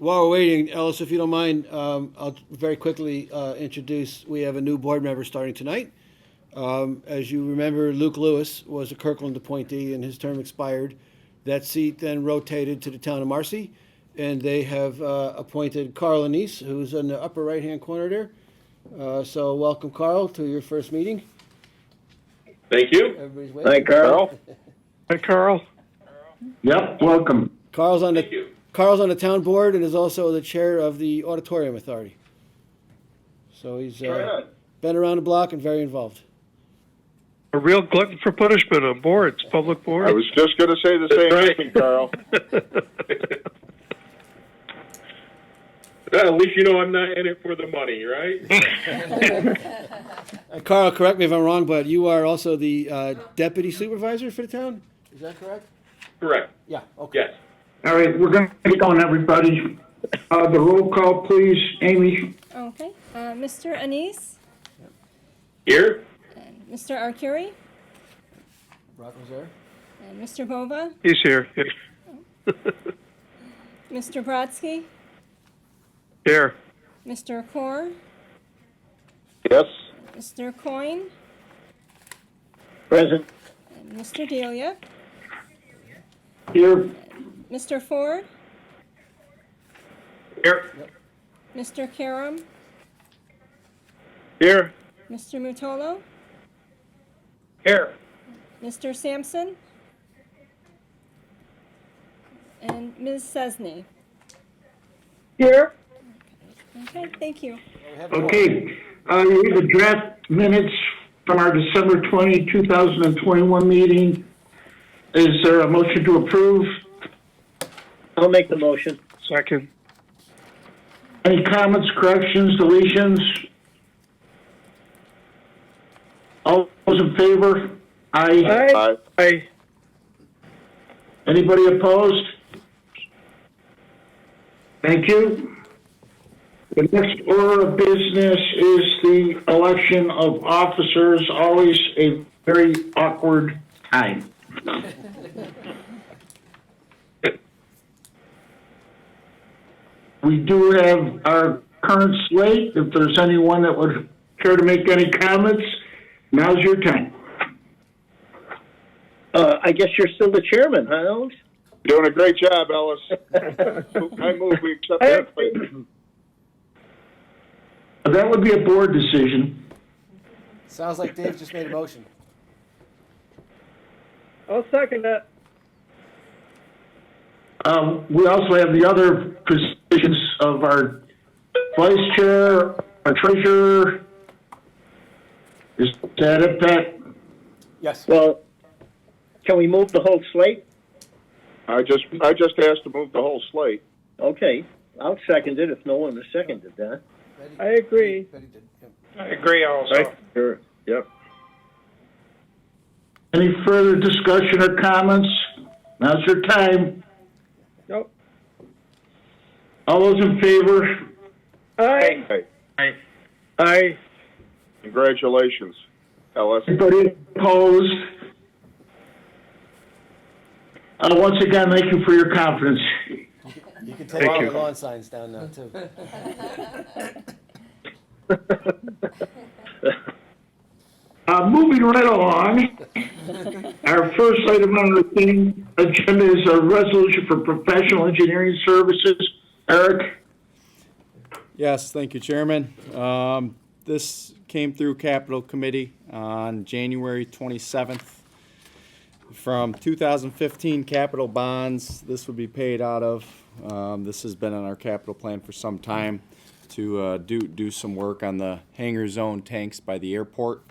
While we're waiting, Ellis, if you don't mind, I'll very quickly introduce. We have a new board member starting tonight. As you remember, Luke Lewis was a Kirkland appointee and his term expired. That seat then rotated to the town of Marcy, and they have appointed Carl Anise, who's in the upper right-hand corner there. So welcome, Carl, to your first meeting. Thank you. Everybody's waiting. Hi, Carl. Hi, Carl. Yep, welcome. Carl's on Thank you. Carl's on the town board and is also the chair of the Auditorium Authority. So he's been around the block and very involved. A real glutton for punishment on boards, public boards. I was just going to say the same That's right. thing, Carl. Well, at least you know I'm not in it for the money, right? Carl, correct me if I'm wrong, but you are also the deputy supervisor for the town? Is that correct? Correct. Yeah, okay. Yes. All right, we're going to get going, everybody. The roll call, please. Amy? Okay. Mr. Anise, Here? and Mr. Arcuri, Brock was there? and Mr. Bova, He's here. Mr. Brodsky, Here. Mr. Core, Yes. Mr. Coyne, Present. and Mr. Delia, Here. Mr. Ford, Here. Mr. Karam, Here. Mr. Mutolo, Here. Mr. Sampson, and Ms. Cesny. Here. Okay, thank you. Okay, you have the draft minutes from our December 20, 2021 meeting. Is there a motion to approve? I'll make the motion. Second. Any comments, corrections, deletions? All those in favor? Aye. Aye. Hi. Anybody opposed? Thank you. The next order of business is the election of officers, always a very awkward time. We do have our current slate. If there's anyone that would care to make any comments, now's your time. I guess you're still the chairman, huh, Alex? Doing a great job, Ellis. I move we accept that plate. That would be a board decision. Sounds like Dave just made a motion. I'll second that. We also have the other positions of our vice chair, our treasurer. Is that it, Pat? Yes. Well, can we move the whole slate? I just asked to move the whole slate. Okay, I'll second it if no one has seconded that. Betty- I agree. Betty did. Yeah. I agree also. Right? Sure, yep. Any further discussion or comments? Now's your time. Nope. All those in favor? Aye. Hey, Aye. congratulations, Ellis. Anybody opposed? Once again, thank you for your confidence. You can take Thank all you. the lawn signs down now, too. Moving right along, our first item on the agenda is a resolution for professional engineering services. Eric? Yes, thank you, Chairman. This came through Capital Committee on January 27th. From 2015 capital bonds, this would be paid out of. This has been on our capital plan for some time to do some work on the hangar zone tanks by the airport.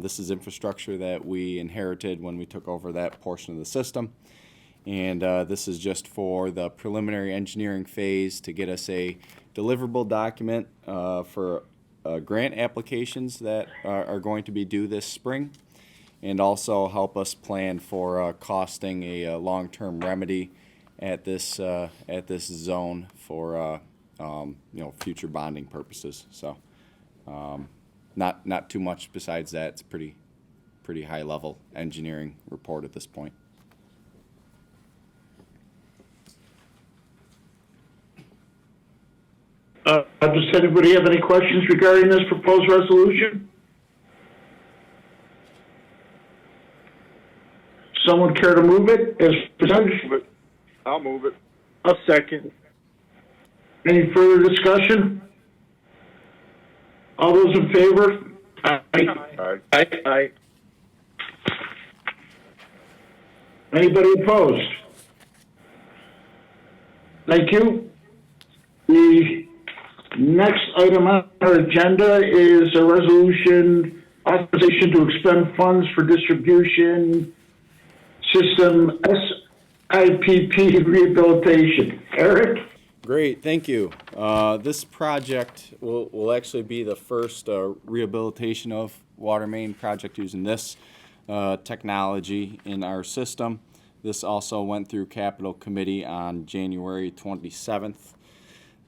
This is infrastructure that we inherited when we took over that portion of the system. And this is just for the preliminary engineering phase to get us a deliverable document for grant applications that are going to be due this spring, and also help us plan for costing a long-term remedy at this zone for future bonding purposes. So not too much besides that. It's pretty high level engineering report at this point. Does anybody have any questions regarding this proposed resolution? Someone care to move it as presented? I'll move it. I'll second. Any further discussion? All those in favor? Aye. All right. Aye. Anybody opposed? Thank you. The next item on our agenda is a resolution authorization to expend funds for distribution system SIPP rehabilitation. Eric? Great, thank you. This project will actually be the first rehabilitation of water main project using this technology in our system. This also went through Capital Committee on January 27th.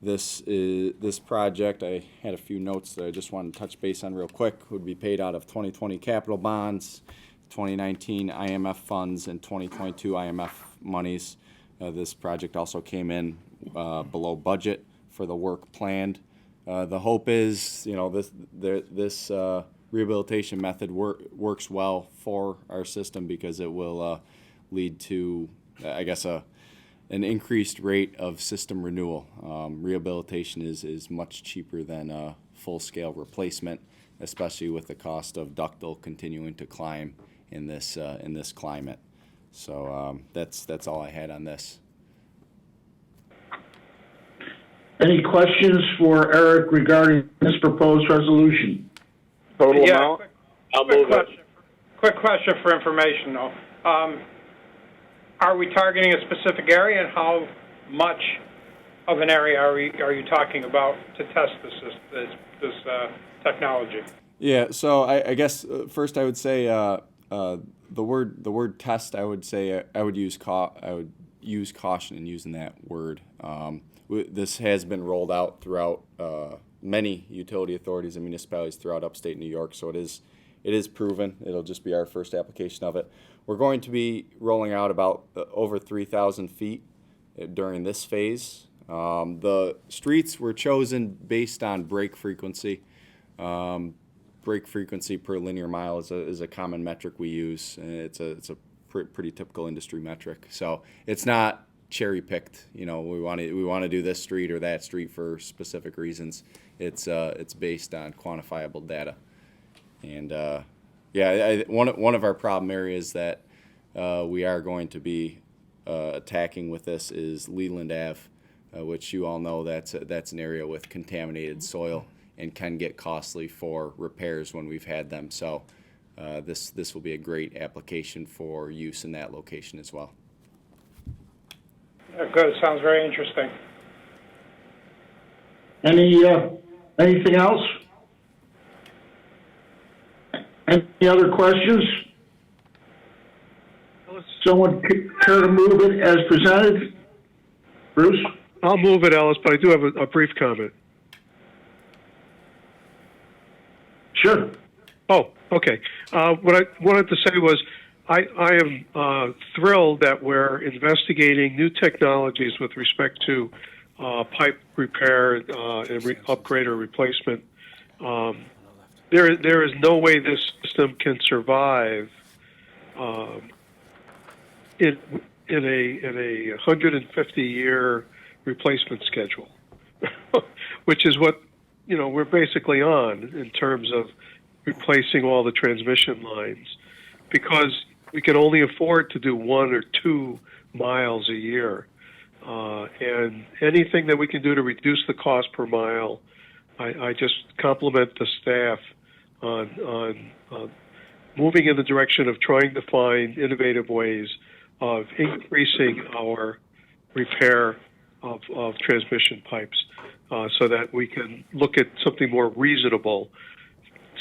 This project, I had a few notes that I just wanted to touch base on real quick, would be paid out of 2020 capital bonds, 2019 IMF funds, and 2022 IMF monies. This project also came in below budget for the work planned. The hope is, this rehabilitation method works well for our system because it will lead to, an increased rate of system renewal. Rehabilitation is much cheaper than a full-scale replacement, especially with the cost of ductile continuing to climb in this climate. So that's all I had on this. Any questions for Eric regarding this proposed resolution? Total Yeah, amount? I'll move it. Quick question for information, though. Are we targeting a specific area, and how much of an area are you talking about to test this technology? Yeah, so I guess first I would say the word test. I would say I would use caution in using that word. This has been rolled out throughout many utility authorities and municipalities throughout upstate New York, so it is proven. It'll just be our first application of it. We're going to be rolling out about over 3,000 feet during this phase. The streets were chosen based on break frequency. Break frequency per linear mile is a common metric we use. It's a pretty typical industry metric. So it's not cherry picked. We want to do this street or that street for specific reasons. It's based on quantifiable data. And one of our problem areas that we are going to be attacking with this is Leland Ave, which you all know that's an area with contaminated soil and can get costly for repairs when we've had them. So this will be a great application for use in that location as well. Good. Sounds very interesting. Anything else? Any other questions? Someone care to move it as presented? Bruce? I'll move it, Alice, but I do have a brief comment. Sure. Oh, okay. What I wanted to say was I am thrilled that we're investigating new technologies with respect to pipe repair and upgrade or replacement. There is no way this system can survive in a 150-year replacement schedule, which is what we're basically on in terms of replacing all the transmission lines, because we can only afford to do 1 or 2 miles a year, and anything that we can do to reduce the cost per mile, I just compliment the staff on moving in the direction of trying to find innovative ways of increasing our repair of transmission pipes, so that we can look at something more reasonable.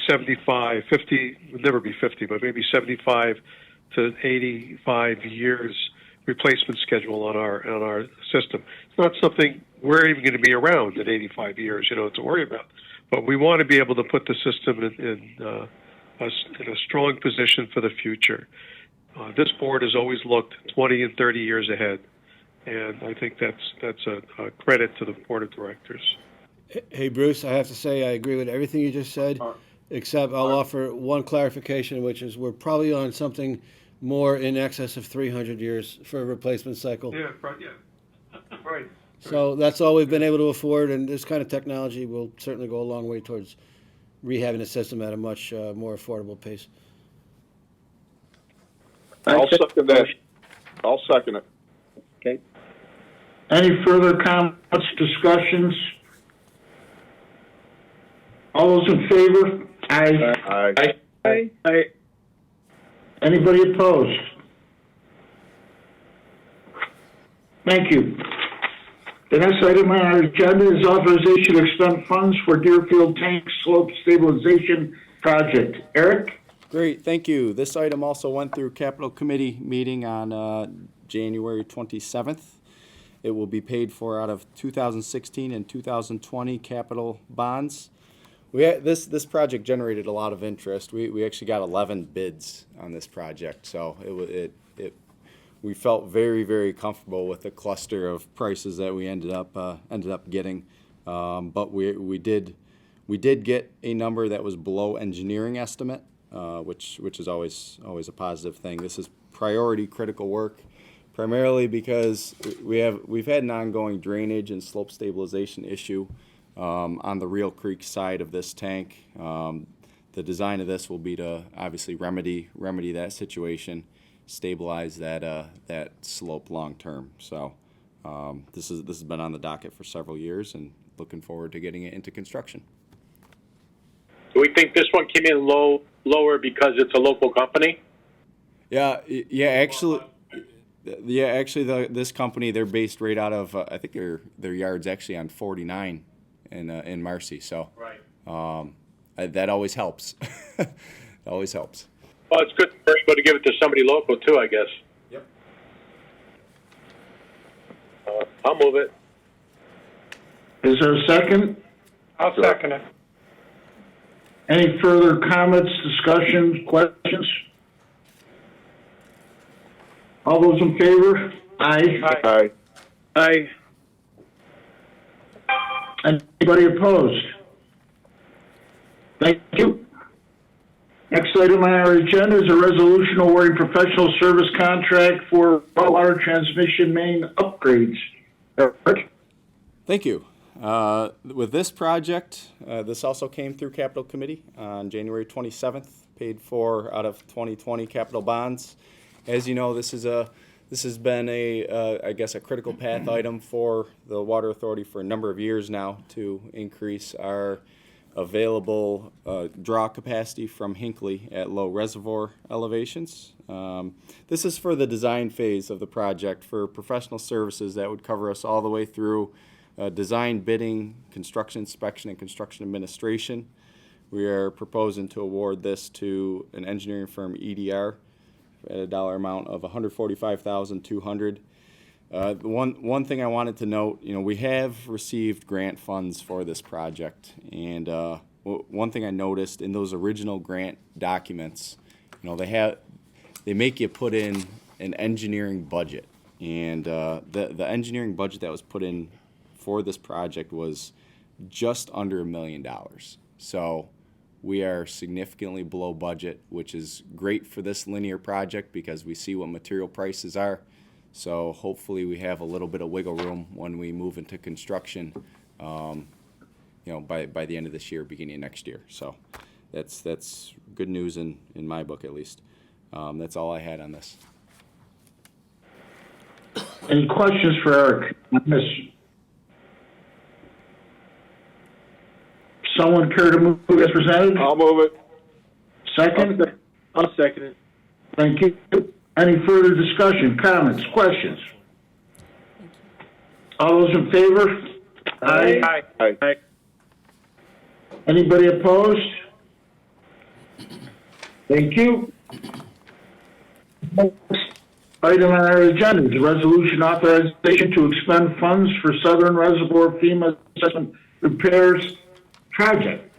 75, 50, would never be 50, but maybe 75 to 85 years replacement schedule on our system. It's not something we're even going to be around at 85 years, to worry about. But we want to be able to put the system in a strong position for the future. This board has always looked 20 and 30 years ahead, and I think that's a credit to the board of directors. Hey, Bruce, I have to say I agree with everything you just said, except I'll offer one clarification, which is we're probably on something more in excess of 300 years for a replacement cycle. Yeah, right. So that's all we've been able to afford, and this kind of technology will certainly go a long way towards rehabbing the system at a much more affordable pace. I'll second that. I'll second it. Okay. Any further comments, discussions? All those in favor? Aye. Aye. Aye. Anybody opposed? Thank you. The next item on our agenda is authorization to expend funds for Deerfield Tank Slope Stabilization Project. Eric? Great, thank you. This item also went through Capital Committee meeting on January 27th. It will be paid for out of 2016 and 2020 capital bonds. This project generated a lot of interest. We actually got 11 bids on this project, so we felt very, very comfortable with the cluster of prices that we ended up getting. But we did get a number that was below engineering estimate, which is always a positive thing. This is priority critical work, primarily because we've had an ongoing drainage and slope stabilization issue on the Real Creek side of this tank. The design of this will be to obviously remedy that situation, stabilize that slope long term. So this has been on the docket for several years, and looking forward to getting it into construction. Do we think this one came in lower because it's a local company? Actually, this company, they're based right out of I think their yard's actually on 49 in Marcy. So that always helps. Always helps. Well, it's good for everybody to give it to somebody local too, I guess. Yep. I'll move it. Is there a second? I'll second it. Any further comments, discussions, questions? All those in favor? Aye. Aye. Aye. Anybody opposed? Thank you. Next item on our agenda is a resolution awarding professional service contract for water transmission main upgrades. Eric? Thank you. With this project, this also came through Capital Committee on January 27th, paid for out of 2020 capital bonds. As you know, this has been I guess a critical path item for the Water Authority for a number of years now to increase our available draw capacity from Hinckley at low reservoir elevations. This is for the design phase of the project for professional services that would cover us all the way through design, bidding, construction inspection, and construction administration. We are proposing to award this to an engineering firm, EDR, at a dollar amount of $145,200. One thing I wanted to note, we have received grant funds for this project, and one thing I noticed in those original grant documents, they make you put in an engineering budget, and the engineering budget that was put in for this project was just under $1 million. So we are significantly below budget, which is great for this linear project because we see what material prices are. So hopefully we have a little bit of wiggle room when we move into construction, by the end of this year, beginning of next year. So that's good news in my book, at least. That's all I had on this. Any questions for Eric on this? Someone care to move as presented? I'll move it. Second? I'll second it. Thank you. Any further discussion, comments, questions? All those in favor? Aye. Aye. Anybody opposed? Thank you. Item on our agenda is a resolution authorization to expend funds for Southern Reservoir FEMA Assessment Repairs Project.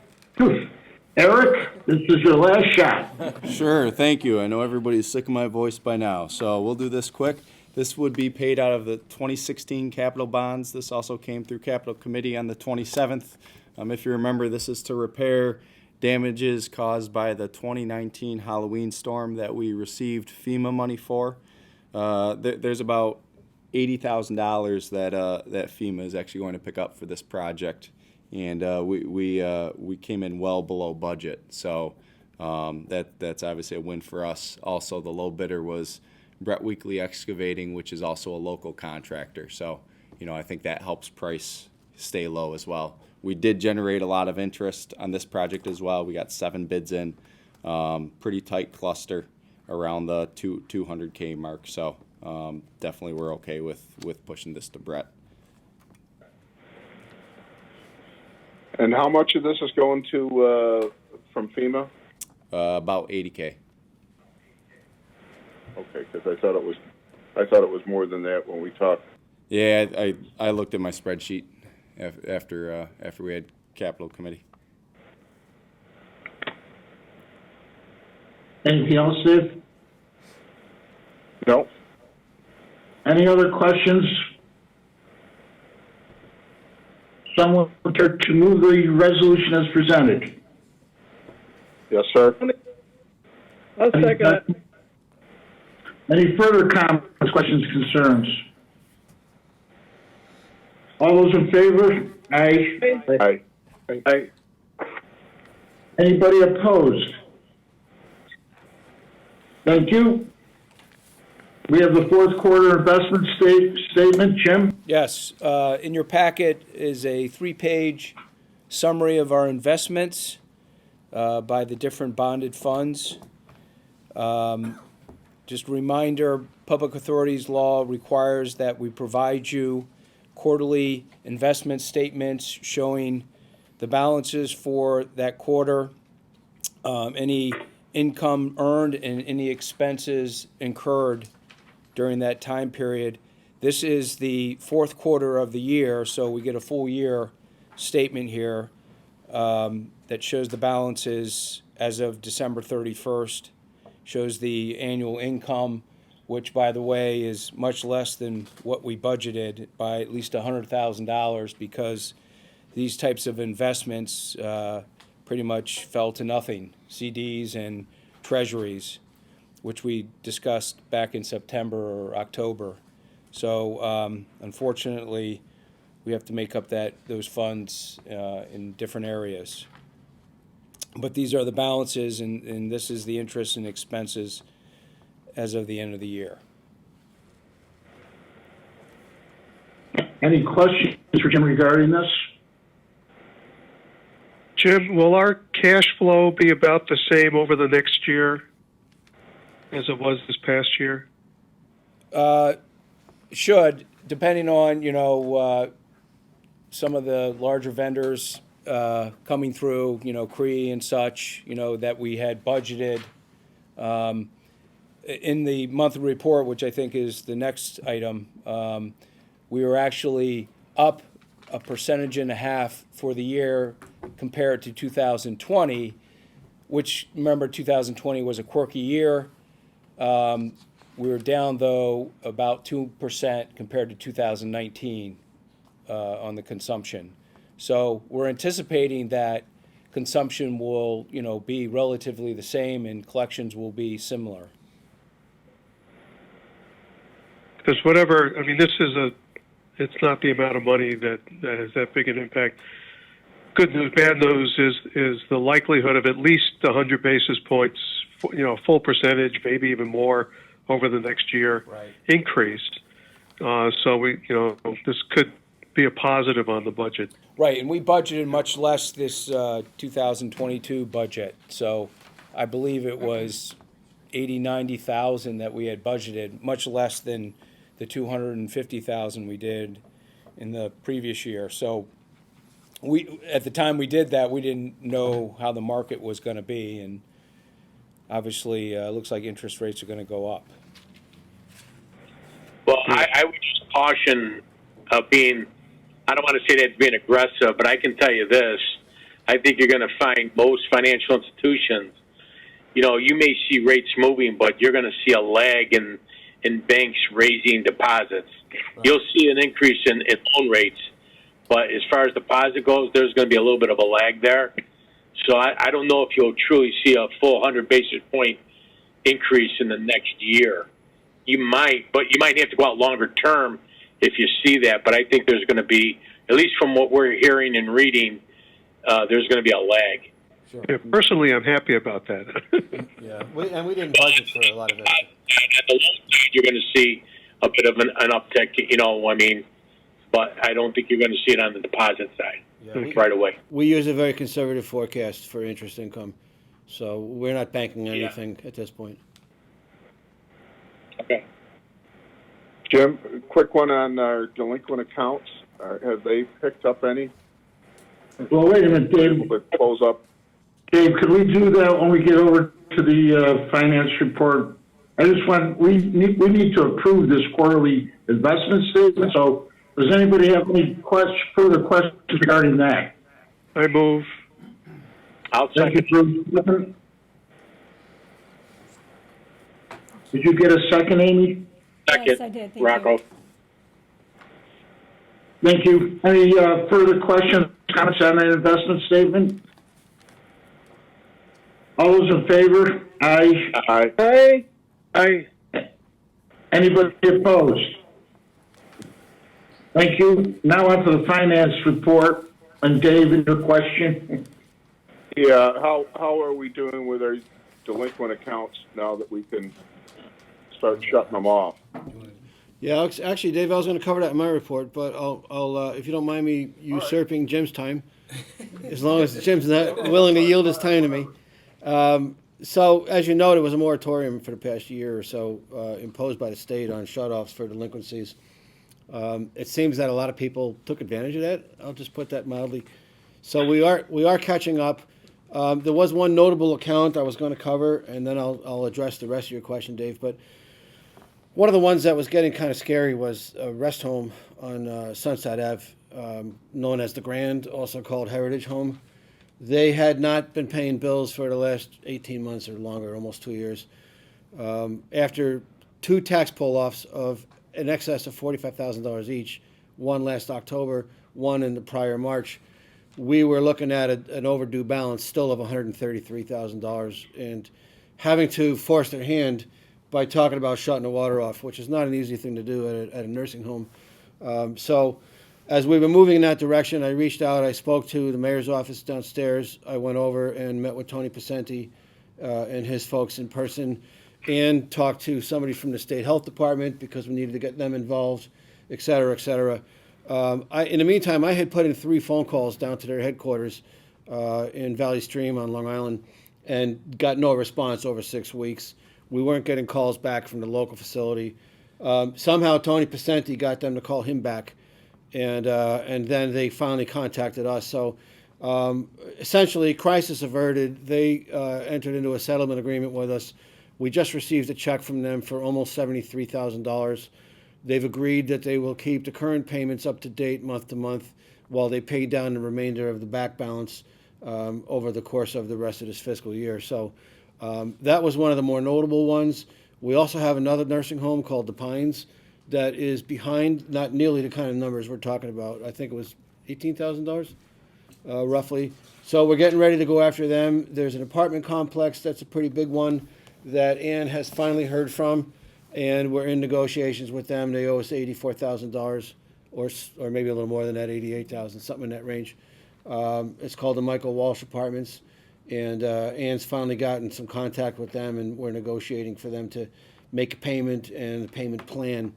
Eric, this is your last shot. Sure, thank you. I know everybody's sick of my voice by now, so we'll do this quick. This would be paid out of the 2016 capital bonds. This also came through capital committee on the 27th. If you remember, this is to repair damages caused by the 2019 Halloween storm that we received FEMA money for. There's about $80,000 that FEMA is actually going to pick up for this project, and we came in well below budget. So that's obviously a win for us. Also, the low bidder was Brett Weekly Excavating, which is also a local contractor. So, I think that helps price stay low as well. We did generate a lot of interest on this project as well. We got 7 bids in, pretty tight cluster around the 200K mark. So definitely we're okay with pushing this to Brett. And how much of this is going to, from FEMA? About 80K. Okay, because I thought it was more than that when we talked. Yeah, I looked at my spreadsheet after we had capital committee. Anything else, Dave? No. Any other questions? Someone to move the resolution as presented. Yes, sir. I'll second it. Any further comments, questions, concerns? All those in favor? Aye. Aye. Anybody opposed? Thank you. We have the fourth quarter investment statement. Jim? Yes, in your packet is a 3-page summary of our investments by the different bonded funds. Just a reminder, Public Authorities Law requires that we provide you quarterly investment statements showing the balances for that quarter, any income earned, and any expenses incurred during that time period. This is the fourth quarter of the year, so we get a full year statement here that shows the balances as of December 31st, shows the annual income, which, by the way, is much less than what we budgeted by at least $100,000, because these types of investments pretty much fell to nothing, CDs and treasuries, which we discussed back in September or October. So unfortunately, we have to make up those funds in different areas. But these are the balances, and this is the interest and expenses as of the end of the year. Any questions for Jim regarding this? Jim, will our cash flow be about the same over the next year as it was this past year? Should, depending on, some of the larger vendors coming through, Cree and such, that we had budgeted. In the monthly report, which I think is the next item, we were actually up 1.5% for the year compared to 2020, which, remember, 2020 was a quirky year. We were down, though, about 2% compared to 2019 on the consumption. So we're anticipating that consumption will, be relatively the same and collections will be similar. Because it's not the amount of money that has that big an impact. Good news, bad news is the likelihood of at least 100 basis points, full percentage, maybe even more over the next year increased. So this could be a positive on the budget. Right, and we budgeted much less this 2022 budget. So I believe it was 90,000 that we had budgeted, much less than the 250,000 we did in the previous year. So at the time we did that, we didn't know how the market was going to be, and obviously it looks like interest rates are going to go up. Well, I would just caution being, I don't want to say that's being aggressive, but I can tell you this. I think you're going to find most financial institutions, you may see rates moving, but you're going to see a lag in in banks raising deposits. You'll see an increase in loan rates, but as far as deposit goes, there's going to be a little bit of a lag there. So I don't know if you'll truly see a full 100 basis point increase in the next year. You might, but you might have to go out longer term if you see that. But I think there's going to be, at least from what we're hearing and reading, there's going to be a lag. Sure. Yeah, personally, I'm happy about that. Yeah, we didn't budget for a lot of it. At the low side, you're going to see a bit of an uptick, you know, I mean, but I don't think you're going to see it on the deposit side right away. We use a very conservative forecast for interest income, so we're not banking anything at this point. Okay. Jim, a quick one on our delinquent accounts. Have they picked up any? Well, wait a minute, Dave. Able to close up? Dave, could we do that when we get over to the finance report? I just want, we need to approve this quarterly investment statement, so does anybody have any further questions regarding that? I move. I'll Thank second. you, Drew. Did you get a second, Amy? Second, Yes, I did. Thank Rocco. you. Thank you. Any further questions, comments on that investment statement? All those in favor? Aye. Aye. Aye. Aye. Anybody opposed? Thank you. Now on to the finance report. And David, your question? Yeah, how are we doing with our delinquent accounts now that we can start shutting them off? Yeah, actually, Dave, I was going to cover that in my report, but I'll if you don't mind me usurping Jim's time, as long as Jim's not willing to yield his time to me. So, as you know, there was a moratorium for the past year or so imposed by the state on shutoffs for delinquencies. It seems that a lot of people took advantage of that. I'll just put that mildly. So we are catching up. There was one notable account I was going to cover, and then I'll address the rest of your question, Dave. But one of the ones that was getting kind of scary was a rest home on Sunset Ave, known as the Grand, also called Heritage Home. They had not been paying bills for the last 18 months or longer, almost 2 years. After two tax pull-offs of in excess of $45,000 each, one last October, one in the prior March, we were looking at an overdue balance still of $133,000 and having to force their hand by talking about shutting the water off, which is not an easy thing to do at a nursing home. So as we've been moving in that direction, I reached out, I spoke to the mayor's office downstairs. I went over and met with Tony Pacenti and his folks in person and talked to somebody from the state health department because we needed to get them involved, et cetera, et cetera. In the meantime, I had put in 3 phone calls down to their headquarters in Valley Stream on Long Island and got no response over 6 weeks. We weren't getting calls back from the local facility. Somehow Tony Pacenti got them to call him back, and then they finally contacted us. So essentially, crisis averted. They entered into a settlement agreement with us. We just received a check from them for almost $73,000. They've agreed that they will keep the current payments up to date month to month while they pay down the remainder of the back balance over the course of the rest of this fiscal year. So that was one of the more notable ones. We also have another nursing home called The Pines that is behind, not nearly the kind of numbers we're talking about. I think it was $18,000 roughly. So we're getting ready to go after them. There's an apartment complex that's a pretty big one that Ann has finally heard from, and we're in negotiations with them. They owe us $84,000, or maybe a little more than that, $88,000, something in that range. It's called the Michael Walsh Apartments, and Ann's finally gotten some contact with them, and we're negotiating for them to make a payment and a payment plan.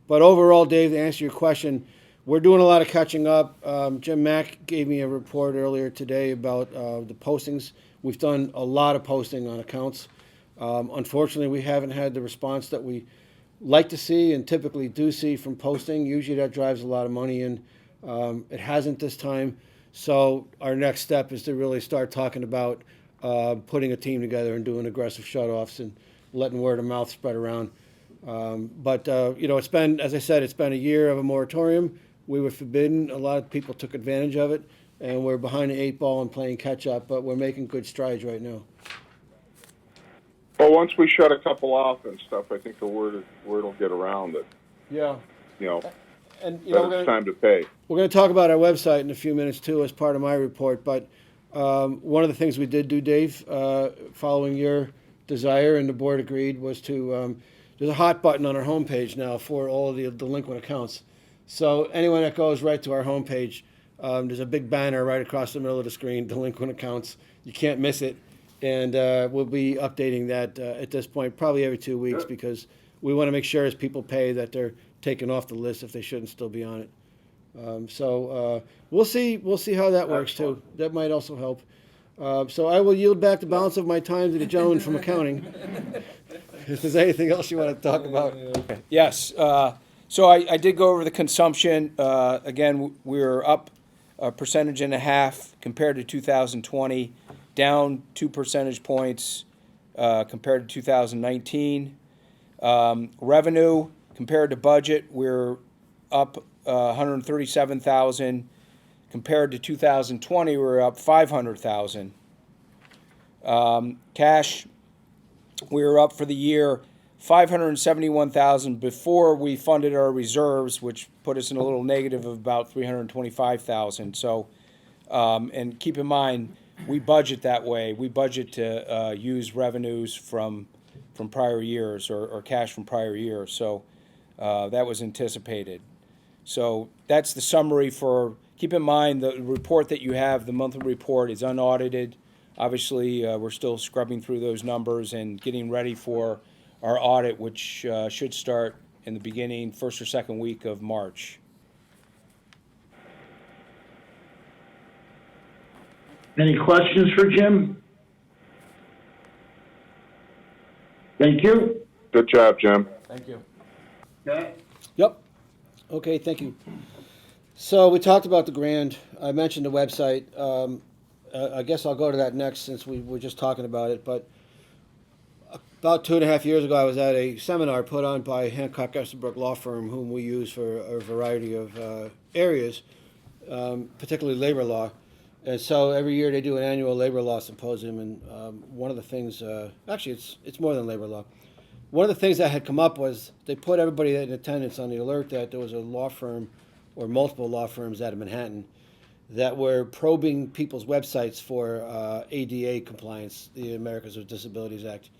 But overall, Dave, to answer your question, we're doing a lot of catching up. Jim Mack gave me a report earlier today about the postings. We've done a lot of posting on accounts. Unfortunately, we haven't had the response that we like to see and typically do see from posting. Usually that drives a lot of money in. It hasn't this time. So our next step is to really start talking about putting a team together and doing aggressive shutoffs and letting word of mouth spread around. But it's been, as I said, it's been a year of a moratorium. We were forbidden. A lot of people took advantage of it, and we're behind the 8 ball and playing catch up, but we're making good strides right now. Well, once we shut a couple off and stuff, I think the word will get around that, Yeah. you know, And, you that know, it's time to pay. we're going to talk about our website in a few minutes too, as part of my report. But one of the things we did do, Dave, following your desire and the board agreed, was to there's a hot button on our homepage now for all of the delinquent accounts. So anyone that goes right to our homepage, there's a big banner right across the middle of the screen, delinquent accounts. You can't miss it. And we'll be updating that at this point, probably every 2 weeks, because we want to make sure as people pay that they're taken off the list if they shouldn't still be on it. So we'll see how that works too. That might also help. So I will yield back the balance of my time to the gentleman from accounting. If there's anything else you want to talk about. Yes, so I did go over the consumption. Again, we're up 1.5 percentage compared to 2020, down 2 percentage points compared to 2019. Revenue compared to budget, we're up 137,000. Compared to 2020, we're up 500,000. Cash, we were up for the year 571,000 before we funded our reserves, which put us in a little negative of about 325,000. So, and keep in mind, we budget that way. We budget to use revenues from prior years or cash from prior years. So that was anticipated. So that's the summary for. Keep in mind the report that you have, the monthly report, is unaudited. Obviously, we're still scrubbing through those numbers and getting ready for our audit, which should start in the beginning, first or second week of March. Any questions for Jim? Thank you. Good job, Jim. Thank you. Yep. Okay, thank you. So we talked about the Grand. I mentioned the website. I guess I'll go to that next since we were just talking about it. But about 2.5 years ago, I was at a seminar put on by Hancock Estabrook Law Firm, whom we use for a variety of areas, particularly labor law. And so every year they do an annual labor law symposium. And one of the things, actually, it's more than labor law. One of the things that had come up was they put everybody in attendance on the alert that there was a law firm or multiple law firms out of Manhattan that were probing people's websites for ADA compliance, the Americans with Disabilities Act.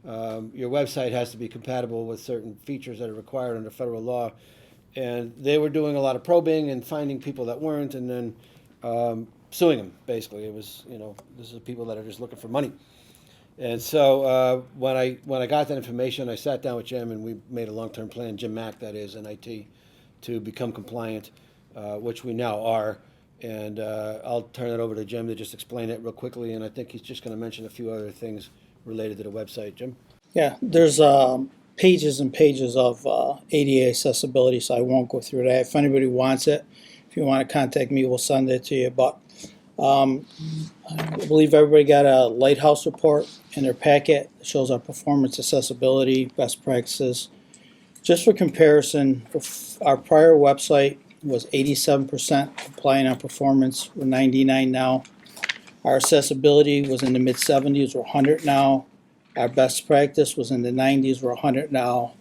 Your website has to be compatible with certain features that are required under federal law. And they were doing a lot of probing and finding people that weren't and then suing them, basically. It was, this is people that are just looking for money. And so when I got that information, I sat down with Jim and we made a long-term plan, Jim Mack, that is, in IT, to become compliant, which we now are. And I'll turn it over to Jim to just explain it real quickly. And I think he's just going to mention a few other things related to the website. Jim? Yeah, there's pages and pages of ADA accessibility, so I won't go through that. If anybody wants it, if you want to contact me, we'll send it to you. But I believe everybody got a Lighthouse report in their packet that shows our performance accessibility, best practices. Just for comparison, our prior website was 87% compliant on performance. We're 99 now. Our accessibility was in the mid-70s. We're 100 now. Our best practice was in the 90s. We're 100 now.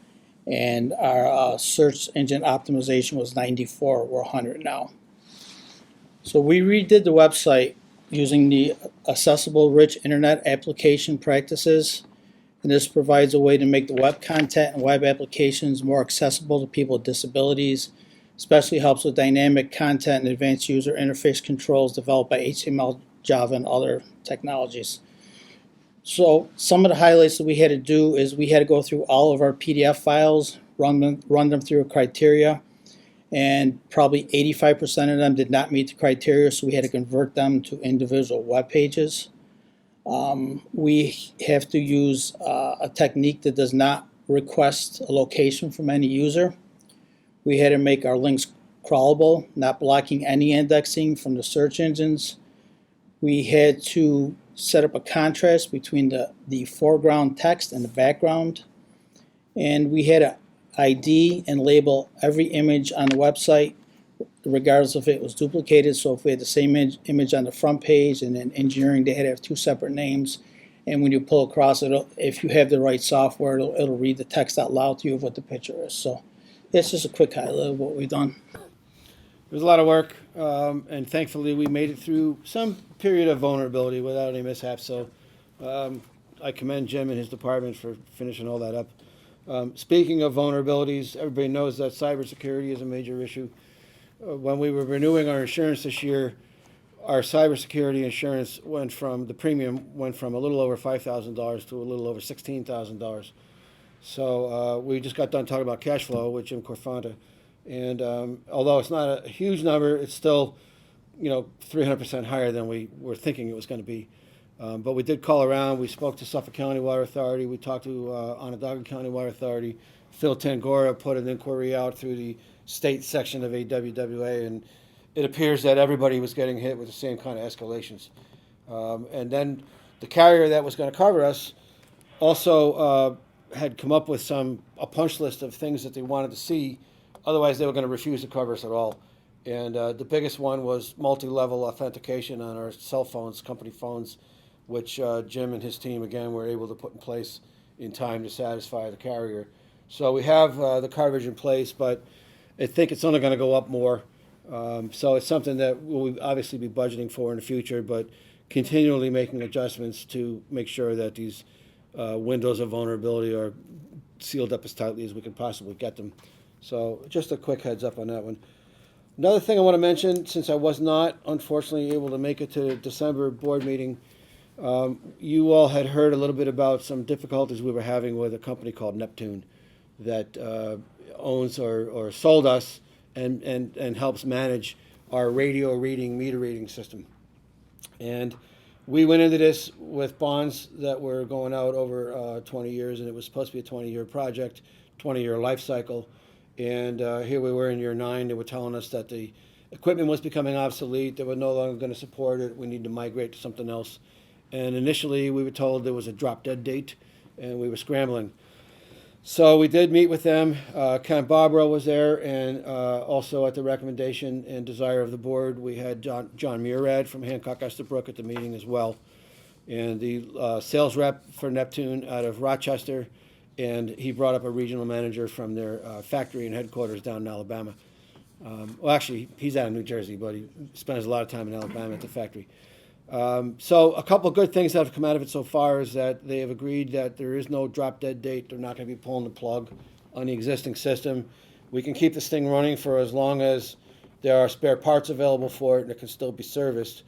And our search engine optimization was 94. We're 100 now. So we redid the website using the Accessible Rich Internet Application Practices. And this provides a way to make the web content and web applications more accessible to people with disabilities. Especially helps with dynamic content and advanced user interface controls developed by HTML, Java, and other technologies. So some of the highlights that we had to do is we had to go through all of our PDF files, run them through a criteria, and probably 85% of them did not meet the criteria, so we had to convert them to individual web pages. We have to use a technique that does not request a location from any user. We had to make our links crawlable, not blocking any indexing from the search engines. We had to set up a contrast between the foreground text and the background. And we had to ID and label every image on the website, regardless if it was duplicated. So if we had the same image on the front page and in engineering, they had to have two separate names. And when you pull across it, if you have the right software, it'll read the text out loud to you of what the picture is. So it's just a quick highlight of what we've done. It was a lot of work, and thankfully we made it through some period of vulnerability without any mishaps. So I commend Jim and his department for finishing all that up. Speaking of vulnerabilities, everybody knows that cybersecurity is a major issue. When we were renewing our insurance this year, our cybersecurity insurance the premium went from a little over $5,000 to a little over $16,000. So we just got done talking about cash flow with Jim Corfanta. And although it's not a huge number, it's still, 300% higher than we were thinking it was going to be. But we did call around. We spoke to Suffolk County Water Authority. We talked to Onondaga County Water Authority. Phil Tangora put an inquiry out through the state section of AWWA, and it appears that everybody was getting hit with the same kind of escalations. And then the carrier that was going to cover us also had come up with a punch list of things that they wanted to see. Otherwise, they were going to refuse to cover us at all. And the biggest one was multi-level authentication on our cell phones, company phones, which Jim and his team, again, were able to put in place in time to satisfy the carrier. So we have the coverage in place, but I think it's only going to go up more. So it's something that we'll obviously be budgeting for in the future, but continually making adjustments to make sure that these windows of vulnerability are sealed up as tightly as we can possibly get them. So just a quick heads up on that one. Another thing I want to mention, since I was not unfortunately able to make it to the December board meeting, you all had heard a little bit about some difficulties we were having with a company called Neptune that owns or sold us and helps manage our radio reading, meter reading system. And we went into this with bonds that were going out over 20 years, and it was supposed to be a 20-year project, 20-year life cycle. And here we were in year 9. They were telling us that the equipment was becoming obsolete. They were no longer going to support it. We need to migrate to something else. And initially, we were told there was a drop-dead date, and we were scrambling. So we did meet with them. Ken Barbaro was there, and also at the recommendation and desire of the board, we had John Murad from Hancock Estabrook at the meeting as well. And the sales rep for Neptune out of Rochester, and he brought up a regional manager from their factory and headquarters down in Alabama. Well, actually, he's out of New Jersey, but he spends a lot of time in Alabama at the factory. So a couple of good things that have come out of it so far is that they have agreed that there is no drop-dead date. They're not going to be pulling the plug on the existing system. We can keep this thing running for as long as there are spare parts available for it and it can still be serviced.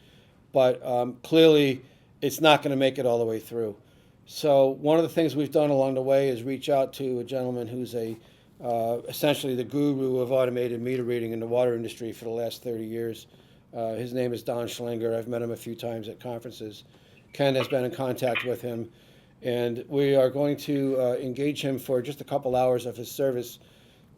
But clearly, it's not going to make it all the way through. So one of the things we've done along the way is reach out to a gentleman who's essentially the guru of automated meter reading in the water industry for the last 30 years. His name is Don Schlinger. I've met him a few times at conferences. Ken has been in contact with him, and we are going to engage him for just a couple hours of his service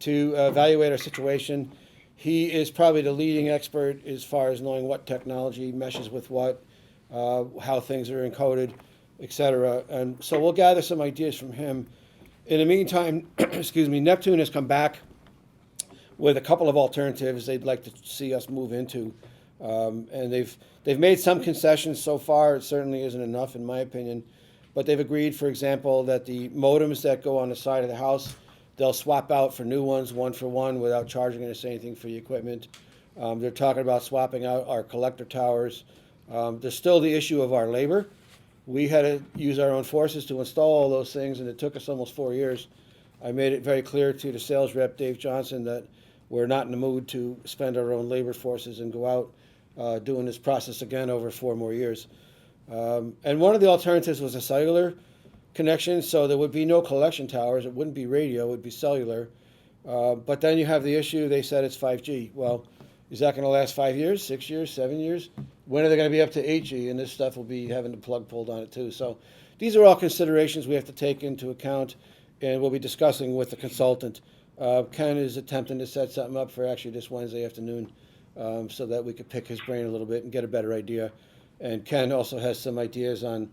to evaluate our situation. He is probably the leading expert as far as knowing what technology meshes with what, how things are encoded, etc. And so we'll gather some ideas from him. In the meantime, Neptune has come back with a couple of alternatives they'd like to see us move into. And they've made some concessions so far. It certainly isn't enough, in my opinion. But they've agreed, for example, that the modems that go on the side of the house, they'll swap out for new ones, one for one, without charging us anything for the equipment. They're talking about swapping out our collector towers. There's still the issue of our labor. We had to use our own forces to install all those things, and it took us almost 4 years. I made it very clear to the sales rep, Dave Johnson, that we're not in the mood to spend our own labor forces and go out doing this process again over 4 more years. And one of the alternatives was a cellular connection, so there would be no collection towers. It wouldn't be radio, it would be cellular. But then you have the issue, they said it's 5G. Well, is that going to last 5 years, 6 years, 7 years? When are they going to be up to 8G? And this stuff will be having the plug pulled on it too. So these are all considerations we have to take into account, and we'll be discussing with the consultant. Ken is attempting to set something up for actually this Wednesday afternoon so that we could pick his brain a little bit and get a better idea. And Ken also has some ideas on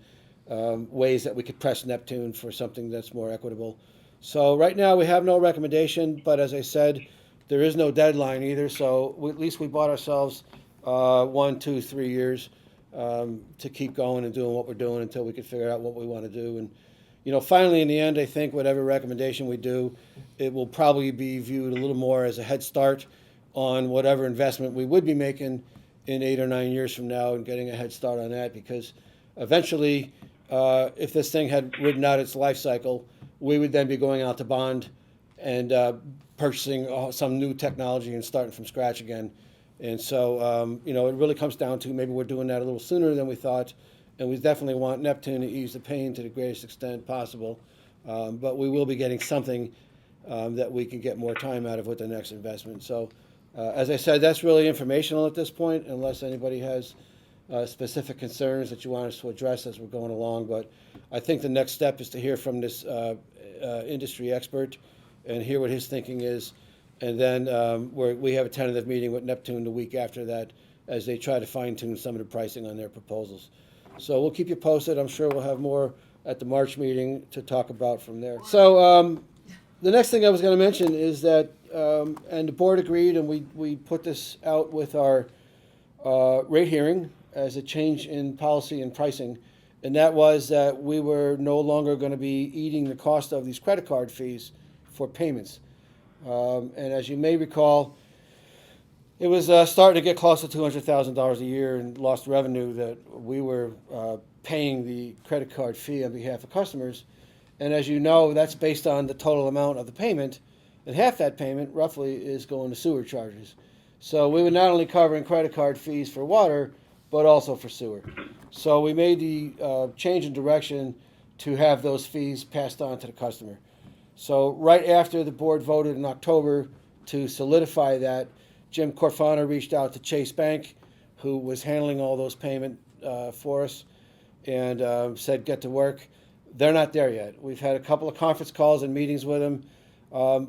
ways that we could press Neptune for something that's more equitable. So right now we have no recommendation, but as I said, there is no deadline either. So at least we bought ourselves 1, 2, 3 years to keep going and doing what we're doing until we can figure out what we want to do. And, finally, in the end, I think whatever recommendation we do, it will probably be viewed a little more as a head start on whatever investment we would be making in 8 or 9 years from now, and getting a head start on that, because eventually, if this thing had ridden out its life cycle, we would then be going out to bond and purchasing some new technology and starting from scratch again. And so, it really comes down to maybe we're doing that a little sooner than we thought, and we definitely want Neptune to ease the pain to the greatest extent possible. But we will be getting something that we can get more time out of with the next investment. So, as I said, that's really informational at this point, unless anybody has specific concerns that you want us to address as we're going along. But I think the next step is to hear from this industry expert and hear what his thinking is. And then we have a tentative meeting with Neptune the week after that as they try to fine-tune some of the pricing on their proposals. So we'll keep you posted. I'm sure we'll have more at the March meeting to talk about from there. So the next thing I was going to mention is that, and the board agreed, and we put this out with our rate hearing as a change in policy and pricing, and that was that we were no longer going to be eating the cost of these credit card fees for payments. And as you may recall, it was starting to get close to $200,000 a year in lost revenue that we were paying the credit card fee on behalf of customers. And as you know, that's based on the total amount of the payment, and half that payment roughly is going to sewer charges. So we were not only covering credit card fees for water, but also for sewer. So we made the change in direction to have those fees passed on to the customer. So right after the board voted in October to solidify that, Jim Corfano reached out to Chase Bank, who was handling all those payment for us, and said, get to work. They're not there yet. We've had a couple of conference calls and meetings with them.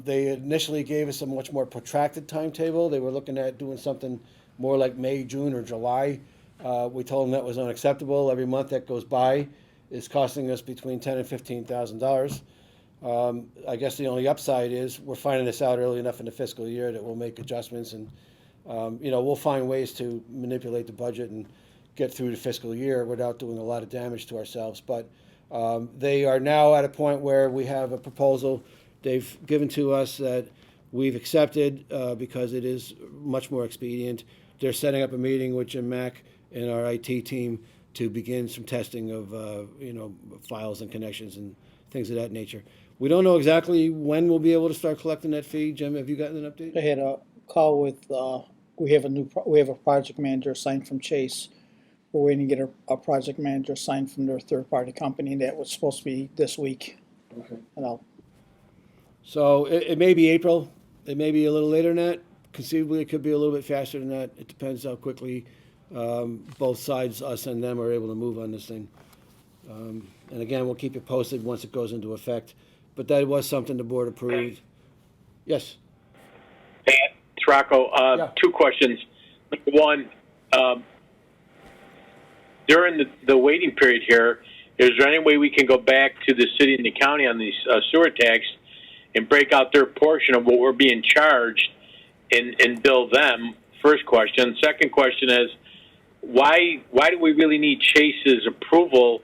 They initially gave us a much more protracted timetable. They were looking at doing something more like May, June, or July. We told them that was unacceptable. Every month that goes by is costing us between $10,000 and $15,000. I guess the only upside is we're finding this out early enough in the fiscal year that we'll make adjustments, and we'll find ways to manipulate the budget and get through the fiscal year without doing a lot of damage to ourselves. But they are now at a point where we have a proposal they've given to us that we've accepted because it is much more expedient. They're setting up a meeting with Jim Mack and our IT team to begin some testing of files and connections and things of that nature. We don't know exactly when we'll be able to start collecting that fee. Jim, have you gotten an update? I had a call with, we have a project manager assigned from Chase. We're waiting to get a project manager assigned from their third-party company. That was supposed to be this week. Okay. And So it may be April. It may be a little later than that. Conceivably, it could be a little bit faster than that. It depends how quickly both sides, us and them, are able to move on this thing. And again, we'll keep you posted once it goes into effect. But that was something the board approved. Yes. Hey, it's Rocco. Yeah. Two questions. Number one, during the waiting period here, is there any way we can go back to the city and the county on these sewer tax and break out their portion of what we're being charged and bill them? First question. Second question is, why do we really need Chase's approval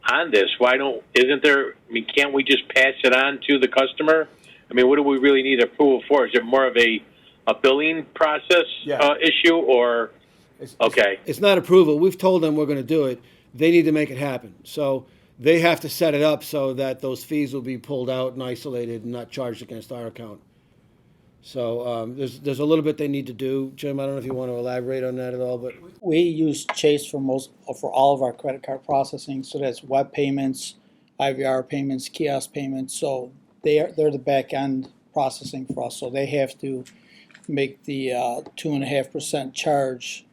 on this? Can't we just pass it on to the customer? I mean, what do we really need approval for? Is it more of a billing process issue, or? It's not approval. We've told them we're going to do it. They need to make it happen. So they have to set it up so that those fees will be pulled out and isolated and not charged against our account. So there's a little bit they need to do. Jim, I don't know if you want to elaborate on that at all, but we use Chase for all of our credit card processing. So that's web payments, IVR payments, kiosk payments. So they're the back end processing for us. So they have to make the 2.5% charge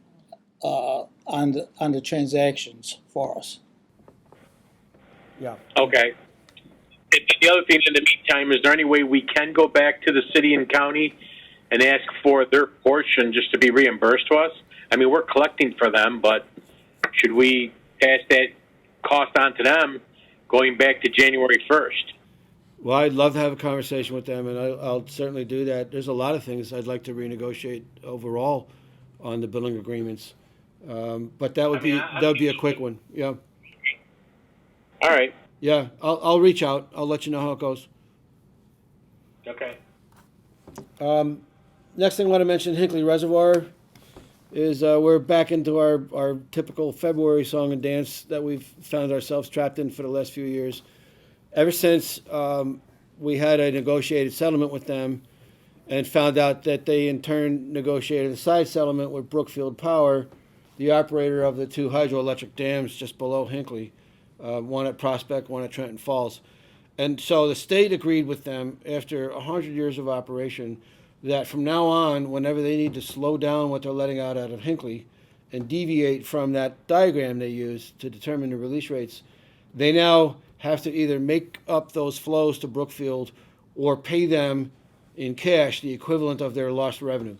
on the transactions for us. yeah. Okay. And the other thing, in the meantime, is there any way we can go back to the city and county and ask for their portion just to be reimbursed to us? I mean, we're collecting for them, but should we pass that cost on to them going back to January 1st? Well, I'd love to have a conversation with them, and I'll certainly do that. There's a lot of things I'd like to renegotiate overall on the billing agreements. But that would that would be a quick one. Yeah. All right. Yeah. I'll reach out. I'll let you know how it goes. Okay. Next thing I want to mention, Hinkley Reservoir, is we're back into our typical February song and dance that we've found ourselves trapped in for the last few years. Ever since we had a negotiated settlement with them and found out that they in turn negotiated a side settlement with Brookfield Power, the operator of the two hydroelectric dams just below Hinkley, one at Prospect, one at Trenton Falls. And so the state agreed with them after 100 years of operation that from now on, whenever they need to slow down what they're letting out of Hinkley and deviate from that diagram they use to determine the release rates, they now have to either make up those flows to Brookfield or pay them in cash the equivalent of their lost revenue.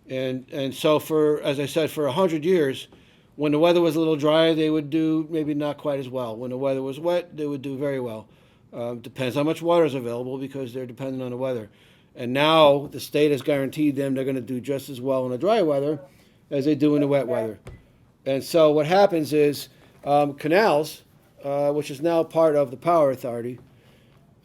And so for, as I said, for 100 years, when the weather was a little dry, they would do maybe not quite as well. When the weather was wet, they would do very well. Depends how much water is available because they're dependent on the weather. And now the state has guaranteed them they're going to do just as well in the dry weather as they do in the wet weather. And so what happens is Canals, which is now part of the Power Authority,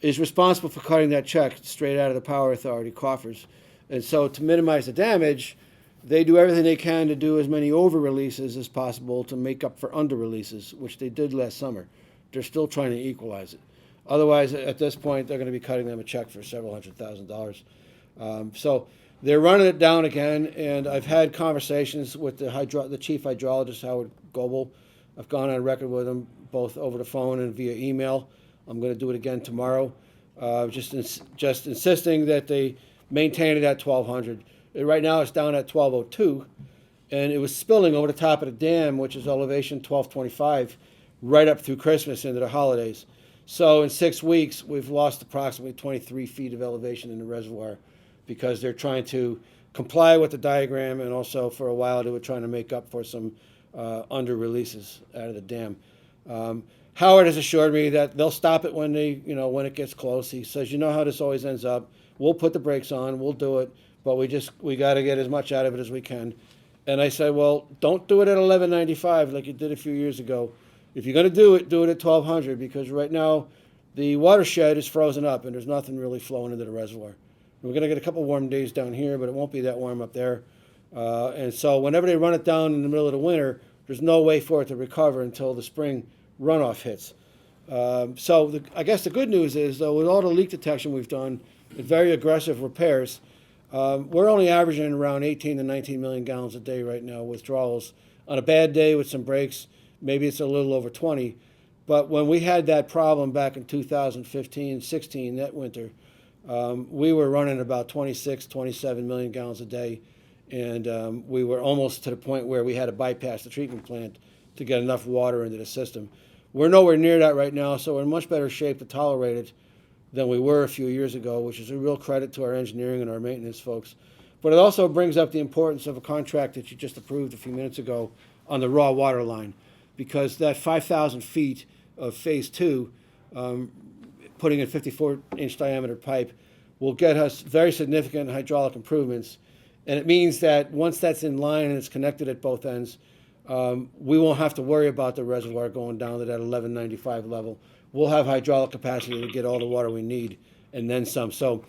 is responsible for cutting that check straight out of the Power Authority coffers. And so to minimize the damage, they do everything they can to do as many over-releases as possible to make up for under-releases, which they did last summer. They're still trying to equalize it. Otherwise, at this point, they're going to be cutting them a check for several $100,000. So they're running it down again, and I've had conversations with the chief hydrologist, Howard Goebel. I've gone on record with him both over the phone and via email. I'm going to do it again tomorrow, just insisting that they maintain it at 1,200. Right now, it's down at 1,202, and it was spilling over the top of the dam, which is elevation 1,225, right up through Christmas into the holidays. So in 6 weeks, we've lost approximately 23 feet of elevation in the reservoir because they're trying to comply with the diagram, and also for a while they were trying to make up for some under releases out of the dam. Howard has assured me that they'll stop it when when it gets close. He says, you know how this always ends up. We'll put the brakes on. We'll do it, but we got to get as much out of it as we can. And I said, well, don't do it at 1195 like you did a few years ago. If you're going to do it at 1,200, because right now the watershed is frozen up and there's nothing really flowing into the reservoir. We're going to get a couple warm days down here, but it won't be that warm up there. And so whenever they run it down in the middle of the winter, there's no way for it to recover until the spring runoff hits. I guess the good news is, though, with all the leak detection we've done and very aggressive repairs, we're only averaging around 18 to 19 million gallons a day right now withdrawals. On a bad day with some breaks, maybe it's a little over 20. But when we had that problem back in 2015-16, that winter, we were running about 26, 27 million gallons a day. And we were almost to the point where we had to bypass the treatment plant to get enough water into the system. We're nowhere near that right now, so we're in much better shape to tolerate it than we were a few years ago, which is a real credit to our engineering and our maintenance folks. But it also brings up the importance of a contract that you just approved a few minutes ago on the raw water line, because that 5,000 feet of phase 2, putting in 54-inch diameter pipe, will get us very significant hydraulic improvements. And it means that once that's in line and it's connected at both ends, we won't have to worry about the reservoir going down to that 1195 level. We'll have hydraulic capacity to get all the water we need and then some. So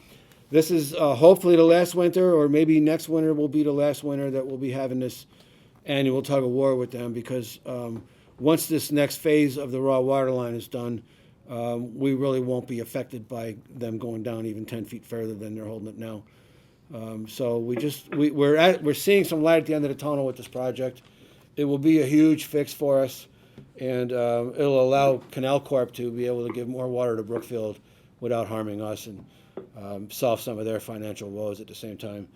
this is hopefully the last winter, or maybe next winter will be the last winter that we'll be having this annual tug of war with them, because once this next phase of the raw water line is done, we really won't be affected by them going down even 10 feet further than they're holding it now. So we're seeing some light at the end of the tunnel with this project. It will be a huge fix for us, and it'll allow Canal Corp to be able to give more water to Brookfield without harming us, and solve some of their financial woes at the same time.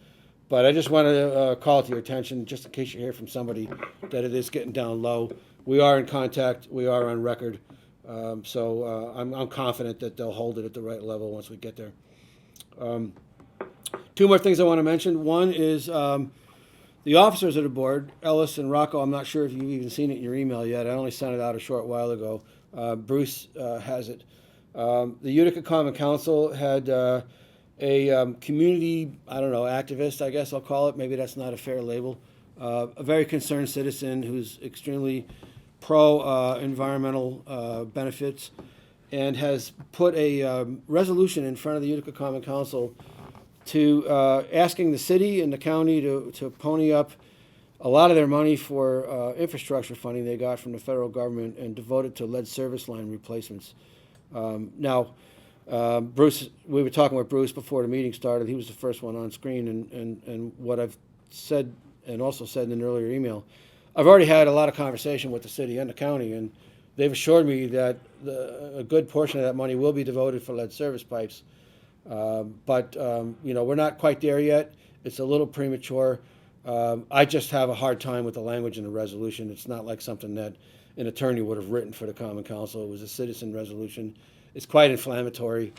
But I just wanted to call it to your attention, just in case you hear from somebody, that it is getting down low. We are in contact. We are on record. So I'm confident that they'll hold it at the right level once we get there. Two more things I want to mention. One is the officers of the board, Ellis and Rocco. I'm not sure if you've even seen it in your email yet. I only sent it out a short while ago. Bruce has it. The Utica Common Council had a community, activist, I guess I'll call it. Maybe that's not a fair label. a very concerned citizen who's extremely pro environmental benefits, and has put a resolution in front of the Utica Common Council to asking the city and the county to pony up a lot of their money for infrastructure funding they got from the federal government and devote it to lead service line replacements. Now, Bruce, we were talking with Bruce before the meeting started. He was the first one on screen, and what I've said and also said in an earlier email, I've already had a lot of conversation with the city and the county, and they've assured me that a good portion of that money will be devoted for lead service pipes. But we're not quite there yet. It's a little premature. I just have a hard time with the language in the resolution. It's not like something that an attorney would have written for the Common Council. It was a citizen resolution. It's quite inflammatory,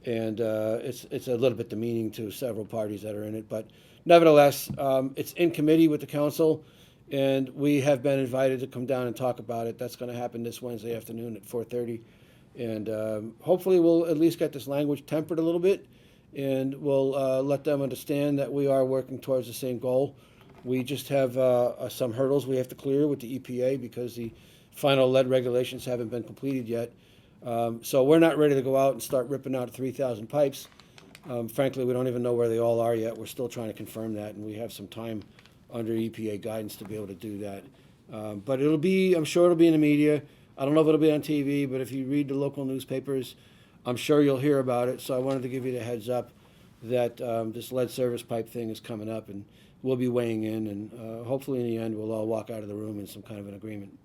and it's a little bit demeaning to several parties that are in it. But nevertheless, it's in committee with the council, and we have been invited to come down and talk about it. That's going to happen this Wednesday afternoon at 4:30. And hopefully we'll at least get this language tempered a little bit, and we'll let them understand that we are working towards the same goal. We just have some hurdles we have to clear with the EPA because the final lead regulations haven't been completed yet. So we're not ready to go out and start ripping out 3,000 pipes. Frankly, we don't even know where they all are yet. We're still trying to confirm that, and we have some time under EPA guidance to be able to do that. But I'm sure it'll be in the media. I don't know if it'll be on TV, but if you read the local newspapers, I'm sure you'll hear about it. So I wanted to give you the heads up that this lead service pipe thing is coming up, and we'll be weighing in, and hopefully in the end we'll all walk out of the room in some kind of an agreement.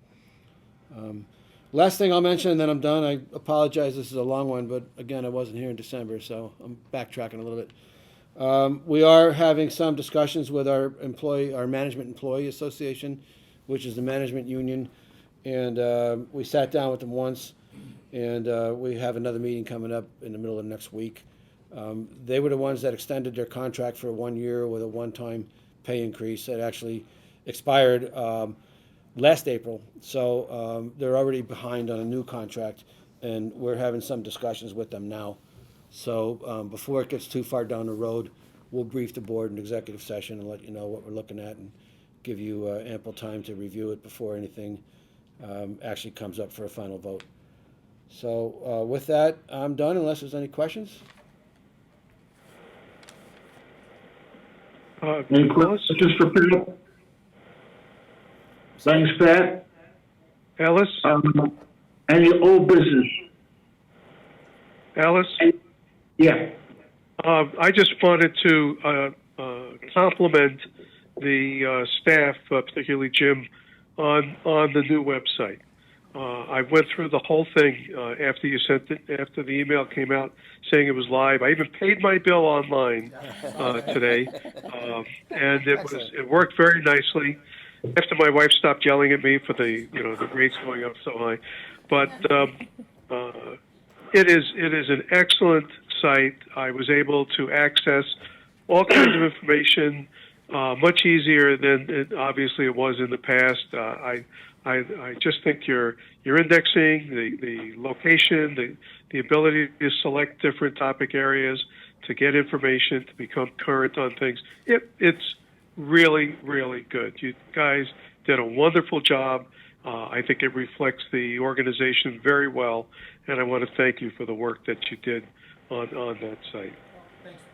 Last thing I'll mention, and then I'm done. I apologize, this is a long one, but again, I wasn't here in December, so I'm backtracking a little bit. We are having some discussions with our management employee association, which is the management union, and we sat down with them once, and we have another meeting coming up in the middle of next week. They were the ones that extended their contract for 1 year with a one-time pay increase that actually expired last April. So they're already behind on a new contract, and we're having some discussions with them now. So before it gets too far down the road, we'll brief the board in executive session and let you know what we're looking at and give you ample time to review it before anything actually comes up for a final vote. So with that, I'm done unless there's any questions. Any questions for Peter? Thanks, Pat. Alice? Any old business? Alice? Yeah. I just wanted to compliment the staff, particularly Jim, on the new website. I went through the whole thing after you sent it, after the email came out saying it was live. I even paid my bill online today, and it worked very nicely. After my wife stopped yelling at me for the rates going up so high, but it is an excellent site. I was able to access all kinds of information much easier than obviously it was in the past. I just think your indexing, the location, the ability to select different topic areas, to get information, to become current on things, it's really, really good. You guys did a wonderful job. I think it reflects the organization very well, and I want to thank you for the work that you did on that site.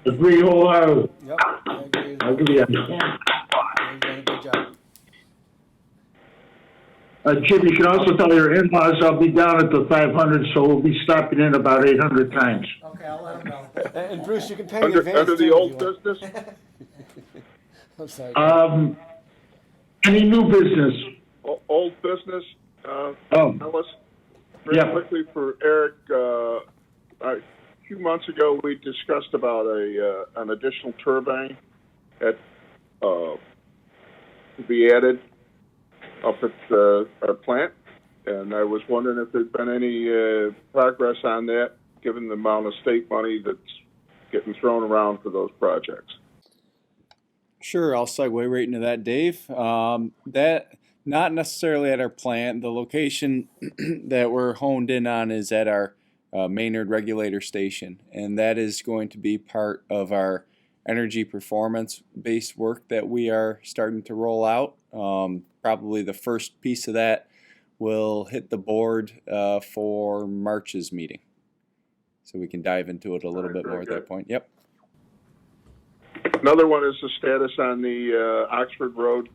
Agree wholeheartedly. Yep, I agree. I'll give you that. You've done a good job. Chip, you can also tell your in-laws I'll be down at the 500, so we'll be stopping in about 800 times. Okay, I'll let him know. And Bruce, you can pay me Under, advance under too, the if old you want. business, I'm sorry. Any new business? old business, Oh, Alice, very Yeah. quickly for Eric, a few months ago, we discussed about an additional turbine to be added up at our plant, and I was wondering if there's been any progress on that, given the amount of state money that's getting thrown around for those projects. Sure, I'll segue right into that, Dave. That not necessarily at our plant. The location that we're honed in on is at our Maynard regulator station, and that is going to be part of our energy performance-based work that we are starting to roll out. Probably the first piece of that will hit the board for March's meeting. So we can dive into it a little bit more at that point. Yep. Another one is the status on the Oxford Road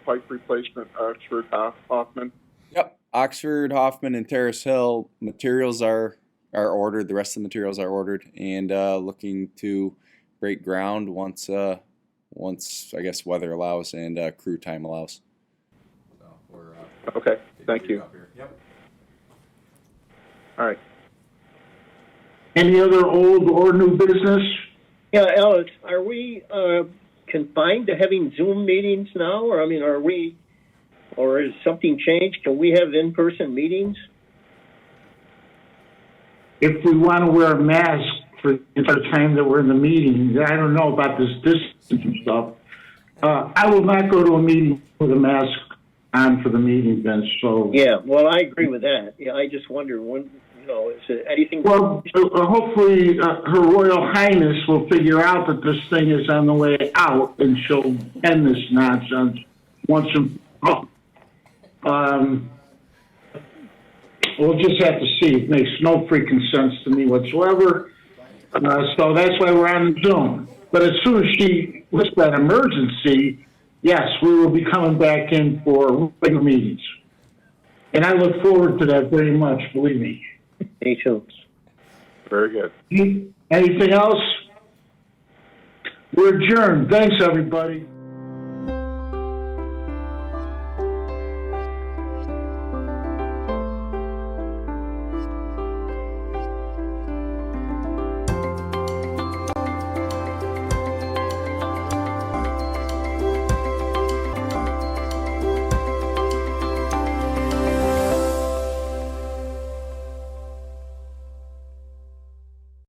pipe replacement, Oxford Hoffman. Yep. Oxford, Hoffman, and Terrace Hill materials are ordered. The rest of the materials are ordered, and looking to break ground once I guess weather allows and crew time allows. So we're Okay, thank you. Yep. All right. Any other old or new business? Yeah, Alex, are we confined to having Zoom meetings now, or or has something changed? Can we have in-person meetings? If we want to wear a mask for the entire time that we're in the meeting, I don't know about this distance stuff. I will not go to a meeting with a mask on for the meeting, Vince, so. Yeah, well, I agree with that. Yeah, I just wonder when, is it anything? Well, hopefully, Her Royal Highness will figure out that this thing is on the way out, and she'll end this nonsense once and for all. We'll just have to see. It makes no freaking sense to me whatsoever. So that's why we're on Zoom. But as soon as she lists that emergency, yes, we will be coming back in for regular meetings. And I look forward to that very much, believe me. Me too. Very good. Anything else? We're adjourned. Thanks, everybody.